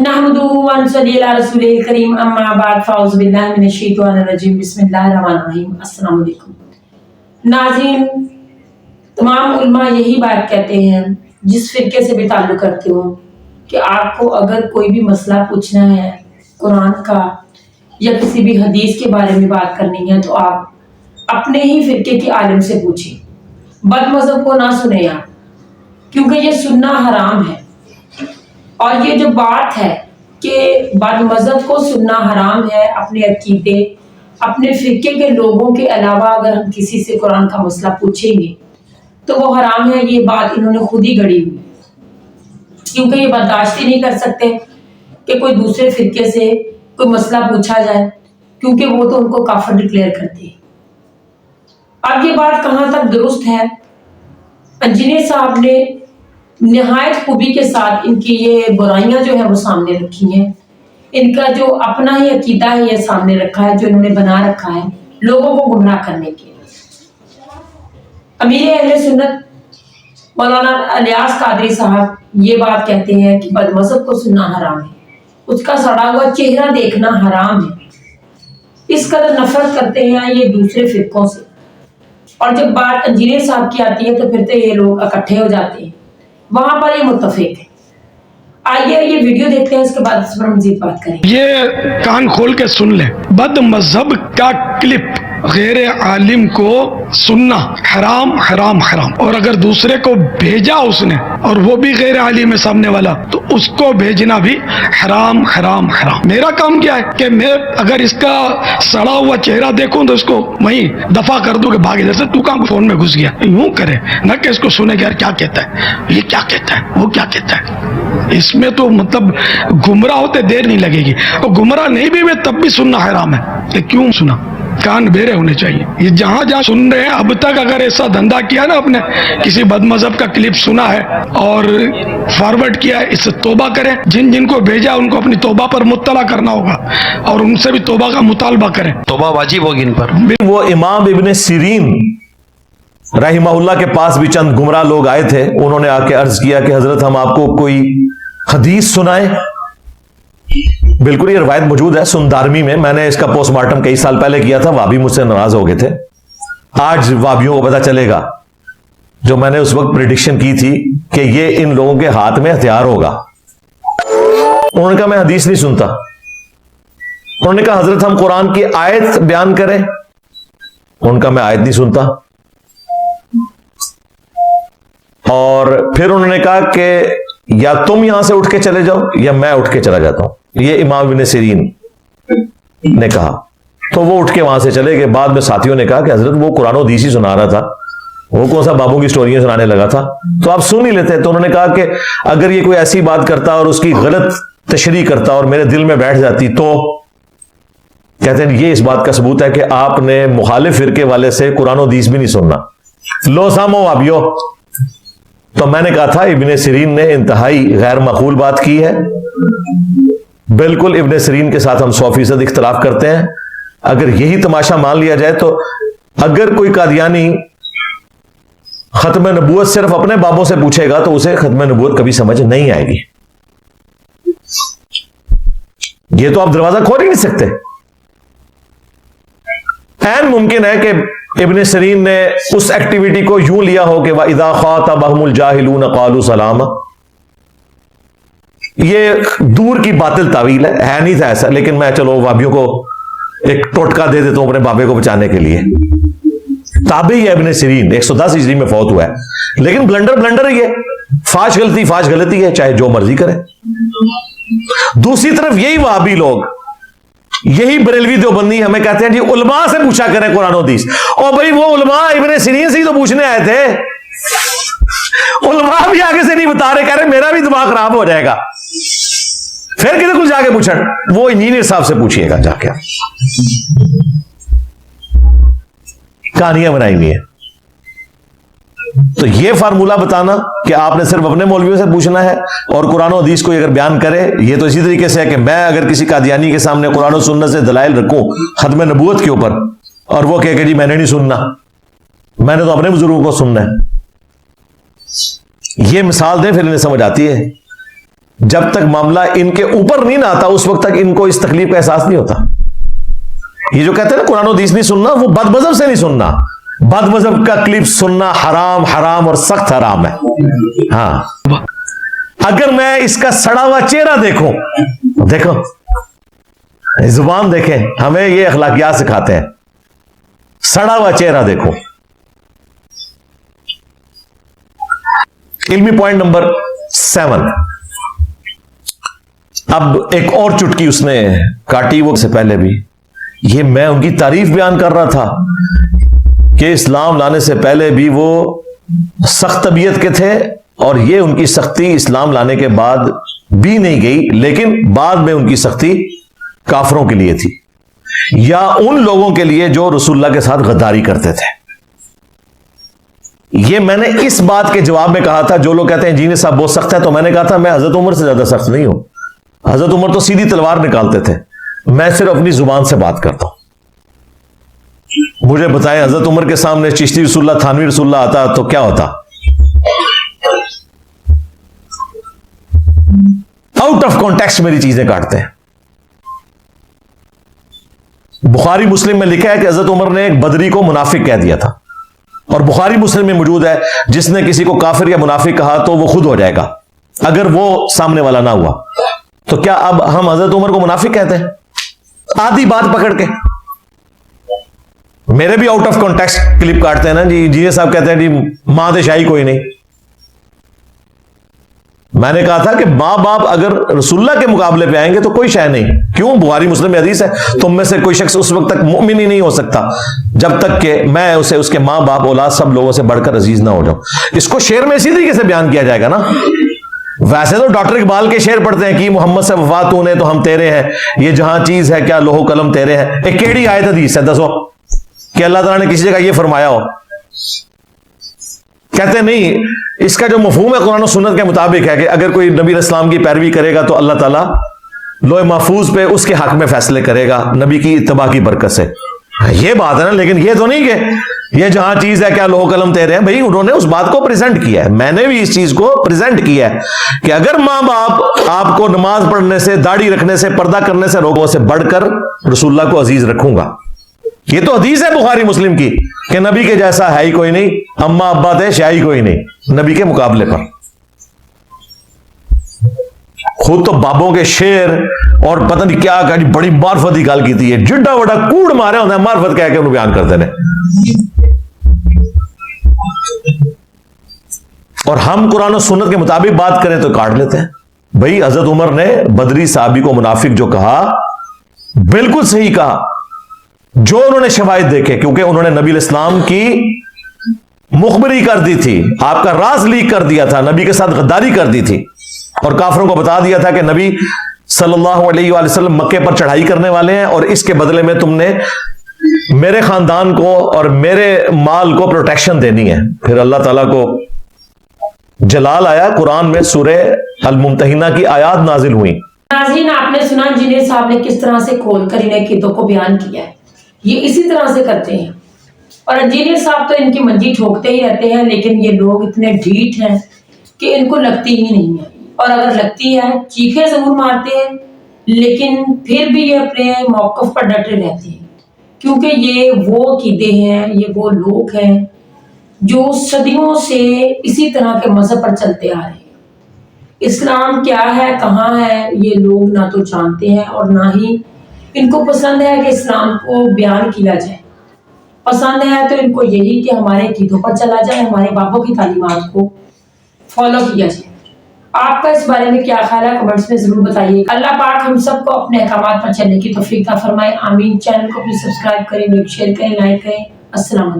नहमदुहु व नसल्ली अला रसूलिल करीम अम्मा बाद फ़ाउज़ु बिल्लाहि मिनश शैतानिर रजीम बिस्मिल्लाहिर रहमानिर रहीम। अस्सलाम वालेकुम नाज़रीन, तमाम उलमा यही बात कहते हैं जिस फिरके से भी ताल्लुक़ करते हो कि आपको अगर कोई भी मसला पूछना है कुरान का या किसी भी हदीस के बारे में बात करनी है तो आप अपने ही फिरके के आलिम से पूछें। बदमज़हब को ना सुने आप, क्योंकि ये सुनना हराम है। और ये जो बात है कि बदमज़हब को सुनना हराम है, अपने अकीदे अपने फिरके के लोगों के अलावा अगर हम किसी से कुरान का मसला पूछेंगे तो वो हराम है, ये बात इन्होंने खुद ही गढ़ी हुई, क्योंकि ये बर्दाश्त ही नहीं कर सकते कि कोई दूसरे फिरके से कोई मसला पूछा जाए, क्योंकि वो तो उनको काफिर डिक्लेयर करते हैं। अब ये बात कहाँ तक दुरुस्त है? इंजीनियर साहब ने निहायत खूबी के साथ इनकी ये बुराइयां जो है वो सामने रखी हैं। इनका जो अपना ही अकीदा है ये सामने रखा है, जो इन्होंने बना रखा है लोगों को गुमराह करने के लिए। अमीर अहले सुन्नत मौलाना इलियास कादरी साहब ये बात कहते हैं कि बदमज़हब को सुनना हराम है, उसका सड़ा हुआ चेहरा देखना हराम है। इस कदर नफरत करते हैं ये दूसरे फिरकों से, और जब बात इंजीनियर साहब की आती है तो फिर तो ये लोग इकट्ठे हो जाते हैं, वहां पर ये मुत्तफिक है। आइए ये वीडियो देखते हैं, इसके बाद इस पर मजीद बात करेंगे। ये कान खोल के सुन ले, बदमज़हब का क्लिप गैर आलिम को सुनना हराम हराम हराम। और अगर दूसरे को भेजा उसने और वो भी गैर आलिम है सामने वाला, तो उसको भेजना भी हराम हराम हराम। मेरा काम क्या है कि मैं अगर इसका सड़ा हुआ चेहरा देखूं तो इसको वहीं दफा कर दूं कि भागे, जैसे तू कहाँ फोन में घुस गया, यूं करे न कि इसको सुने यार क्या कहता है, ये क्या कहता है, वो क्या कहता है। इसमें तो मतलब गुमराह होते देर नहीं लगेगी, और गुमराह नहीं भी मैं तब भी सुनना हराम है। तो क्यों सुना? कान बेरे होने चाहिए। ये जहां जहां सुन रहे हैं, अब तक अगर ऐसा धंधा किया ना, आपने किसी बदमज़हब का क्लिप सुना है और फॉरवर्ड किया है, इससे तौबा करें। जिन जिनको भेजा उनको अपनी तौबा पर मुत्तला करना होगा और उनसे भी तौबा का मुतालबा करें, तौबा वाजिब होगी इन पर। वो इमाम इब्ने सिरीन रहिमहुल्लाह के पास भी चंद गुमराह लोग आए थे। उन्होंने आके अर्ज किया कि हजरत हम आपको कोई हदीस सुनाए। बिल्कुल ये रवायत मौजूद है सुंदारमी में, मैंने इसका पोस्टमार्टम कई साल पहले किया था, वाबी मुझसे नाराज हो गए थे। आज वाबियों को पता चलेगा जो मैंने उस वक्त प्रिडिक्शन की थी कि ये इन लोगों के हाथ में हथियार होगा। उन्होंने कहा मैं हदीस नहीं सुनता। उन्होंने कहा हजरत हम कुरान की आयत बयान करें। उनका मैं आयत नहीं सुनता। और फिर उन्होंने कहा कि या तुम यहां से उठ के चले जाओ या मैं उठ के चला जाता हूं, ये इमाम इब्ने सिरीन ने कहा। तो वो उठ के वहां से चले गए। बाद में साथियों ने कहा कि हजरत वो कुरान और हदीस ही सुना रहा था, वो कौन सा बाबू की स्टोरियां सुनाने लगा था, तो आप सुन ही लेते। तो उन्होंने कहा कि अगर ये कोई ऐसी बात करता और उसकी गलत तशरीह करता और मेरे दिल में बैठ जाती, तो कहते हैं ये इस बात का सबूत है कि आपने मुखालिफ फिरके वाले से कुरान और हदीस भी नहीं सुनना। लो सामो वाबियो। तो मैंने कहा था इब्ने सिरीन ने इंतहाई गैर मकबूल बात की है। बिल्कुल इब्ने सिरीन के साथ हम 100% इख्तलाफ करते हैं। अगर यही तमाशा मान लिया जाए तो अगर कोई कादियानी खत्म नबूवत सिर्फ अपने बाबों से पूछेगा तो उसे खत्म नबूवत कभी समझ नहीं आएगी। ये तो आप दरवाजा खोल ही नहीं सकते। ऐन मुमकिन है कि इब्ने सिरीन ने उस एक्टिविटी को यूं लिया हो कि वइज़ा ख़ातबहुमुल जाहिलून क़ालू सलामा। ये दूर की बातिल तावील है नहीं था ऐसा, लेकिन मैं चलो वाबियों को एक टोटका दे देता हूं अपने बाबे को बचाने के लिए। ताबी है इब्ने सिरीन, 110 हिजरी में फौत हुआ है, लेकिन ब्लंडर ही है। फाश गलती है, चाहे जो मर्जी करे। दूसरी तरफ यही वहाबी लोग, यही बरेलवी देवबंदी हमें कहते हैं जी उलमा से पूछा करें कुरान और हदीस। और भाई वो उलमा इब्ने सिरीन से ही तो पूछने आए थे। उलमा भी आगे से नहीं बता रहे, कह रहे मेरा भी दिमाग खराब हो जाएगा। फिर किधर कुछ जाके पूछन, वो इंजीनियर साहब से पूछिएगा जाके। कहानियां बनाई हुई है। तो ये फार्मूला बताना कि आपने सिर्फ अपने मौलवियों से पूछना है और कुरान और हदीस को अगर बयान करे, ये तो इसी तरीके से है कि मैं अगर किसी कादियानी के सामने कुरान और सुन्नत से दलाइल रखूं खत्म नबूवत के ऊपर और वो कहे कि जी मैंने नहीं सुनना, मैंने तो अपने बुजुर्गों को सुनना है। ये मिसाल दें फिर इन्हें समझ आती है। جب تک معاملہ ان کے اوپر نہیں نہ آتا اس وقت تک ان کو اس تکلیف کا احساس نہیں ہوتا. یہ جو کہتے ہیں نا قرآن و حدیث نہیں سننا, وہ بد مذہب سے نہیں سننا. بد مذہب کا کلپ سننا حرام حرام اور سخت حرام ہے. ہاں, اگر میں اس کا سڑا ہوا چہرہ دیکھوں, دیکھو زبان دیکھیں, ہمیں یہ اخلاقیات سکھاتے ہیں. سڑا ہوا چہرہ دیکھو. علمی پوائنٹ نمبر 7. اب ایک اور چٹکی اس نے کاٹی, وہ سے پہلے بھی یہ میں ان کی تعریف بیان کر رہا تھا کہ اسلام لانے سے پہلے بھی وہ سخت طبیعت کے تھے, اور یہ ان کی سختی اسلام لانے کے بعد بھی نہیں گئی, لیکن بعد میں ان کی سختی کافروں کے لیے تھی, یا ان لوگوں کے لیے جو رسول اللہ کے ساتھ غداری کرتے تھے. یہ میں نے اس بات کے جواب میں کہا تھا, جو لوگ کہتے ہیں جی صاحب بہت سخت ہے, تو میں نے کہا تھا میں حضرت عمر سے زیادہ سخت نہیں ہوں. حضرت عمر تو سیدھی تلوار نکالتے تھے, میں صرف اپنی زبان سے بات کرتا ہوں. مجھے بتائیں حضرت عمر کے سامنے چشتی رسول اللہ, تھانوی رسول اللہ آتا تو کیا ہوتا؟ آؤٹ آف کانٹیکسٹ میری چیزیں کاٹتے ہیں. بخاری مسلم میں لکھا ہے کہ حضرت عمر نے ایک بدری کو منافق کہہ دیا تھا, اور بخاری مسلم میں موجود ہے جس نے کسی کو کافر یا منافق کہا تو وہ خود ہو جائے گا اگر وہ سامنے والا نہ ہوا. تو کیا اب ہم حضرت عمر کو منافق کہتے ہیں آدھی بات پکڑ کے؟ میرے بھی آؤٹ آف کانٹیکسٹ کلپ کاٹتے ہیں نا جی صاحب کہتے ہیں جی ماں دے شاہی کوئی نہیں. میں نے کہا تھا کہ ماں باپ اگر رسول اللہ کے مقابلے پہ آئیں گے تو کوئی شے نہیں. کیوں؟ بخاری مسلم میں حدیث ہے, تم میں سے کوئی شخص اس وقت تک مومن ہی نہیں ہو سکتا جب تک کہ میں اسے اس کے ماں باپ اولاد سب لوگوں سے بڑھ کر عزیز نہ ہو جاؤں. اس کو شعر میں اسی طریقے سے بیان کیا جائے گا نا. ویسے تو ڈاکٹر اقبال کے شعر پڑھتے ہیں کہ محمد سے وفا تو نے تو ہم تیرے ہیں, یہ جہاں چیز ہے کیا لوہ قلم تیرے ہیں. ایک کیڑی آیت حدیث ہے دسو کہ اللہ تعالیٰ نے کسی جگہ یہ فرمایا ہو؟ کہتے نہیں, اس کا جو مفہوم ہے قرآن و سنت کے مطابق ہے کہ اگر کوئی نبی علیہ السلام کی پیروی کرے گا تو اللہ تعالیٰ لوح محفوظ پہ اس کے حق میں فیصلے کرے گا نبی کی اتباع کی برکت سے. یہ بات ہے نا, لیکن یہ تو نہیں کہ یہ جہاں چیز ہے کیا لوہ قلم تیرے ہیں. بھائی انہوں نے اس بات کو پریزنٹ کیا ہے, میں نے بھی اس چیز کو پریزنٹ کیا ہے کہ اگر ماں باپ آپ کو نماز پڑھنے سے, داڑھی رکھنے سے, پردہ کرنے سے روکوں سے بڑھ کر رسول اللہ کو عزیز رکھوں گا. یہ تو حدیث ہے بخاری مسلم کی کہ نبی کے جیسا ہے ہی کوئی نہیں, اما ابا تھے شاہی کوئی نہیں نبی کے مقابلے پر. خود تو بابوں کے شعر اور پتہ نہیں کیا کہ بڑی معرفت کی گل کی ہے, جڈا بڑا کوڑ مارے ہوتا ہے معرفت کہہ کے انہوں بیان کرتے ہیں. اور ہم قرآن و سنت کے مطابق بات کریں تو کاٹ لیتے ہیں. بھائی حضرت عمر نے بدری صحابی کو منافق جو کہا بالکل صحیح کہا, جو انہوں نے شواہد دیکھے, کیونکہ انہوں نے نبی علیہ السلام کی مخبری کر دی تھی, آپ کا راز لیک کر دیا تھا, نبی کے ساتھ غداری کر دی تھی, اور کافروں کو بتا دیا تھا کہ نبی صلی اللہ علیہ وآلہ وسلم مکے پر چڑھائی کرنے والے ہیں, اور اس کے بدلے میں تم نے میرے خاندان کو اور میرے مال کو پروٹیکشن دینی ہے. پھر اللہ تعالیٰ کو جلال آیا, قرآن میں سورہ الممتحنہ کی آیات نازل ہوئی. ناظرین, آپ نے سنا جنید صاحب نے کس طرح سے کھول کر انہیں عقیدوں کو بیان کیا ہے. یہ اسی طرح سے کرتے ہیں, اور انجینئر صاحب تو ان کی منجی ٹھوکتے ہی رہتے ہیں, لیکن یہ لوگ اتنے ڈھیٹ ہیں کہ ان کو لگتی ہی نہیں ہے, اور اگر لگتی ہے چیخیں ضرور مارتے ہیں, لیکن پھر بھی یہ اپنے موقف پر ڈٹے رہتے ہیں, کیونکہ یہ وہ عقیدے ہیں, یہ وہ لوگ ہیں جو صدیوں سے اسی طرح کے مذہب پر چلتے آ رہے ہیں. اسلام کیا ہے, کہاں ہے, یہ لوگ نہ تو جانتے ہیں اور نہ ہی ان کو پسند ہے کہ اسلام کو بیان کیا جائے. پسند ہے تو ان کو یہی کہ ہمارے عقیدوں پر چلا جائے, ہمارے باپوں کی تعلیمات کو فالو کیا جائے. آپ کا اس بارے میں کیا خیال ہے کمنٹس میں ضرور بتائیے. اللہ پاک ہم سب کو اپنے احکامات پر چلنے کی توفیق عطا فرمائے, آمین. چینل کو بھی سبسکرائب کریں, شیئر کریں, لائک کریں. السلام علیکم.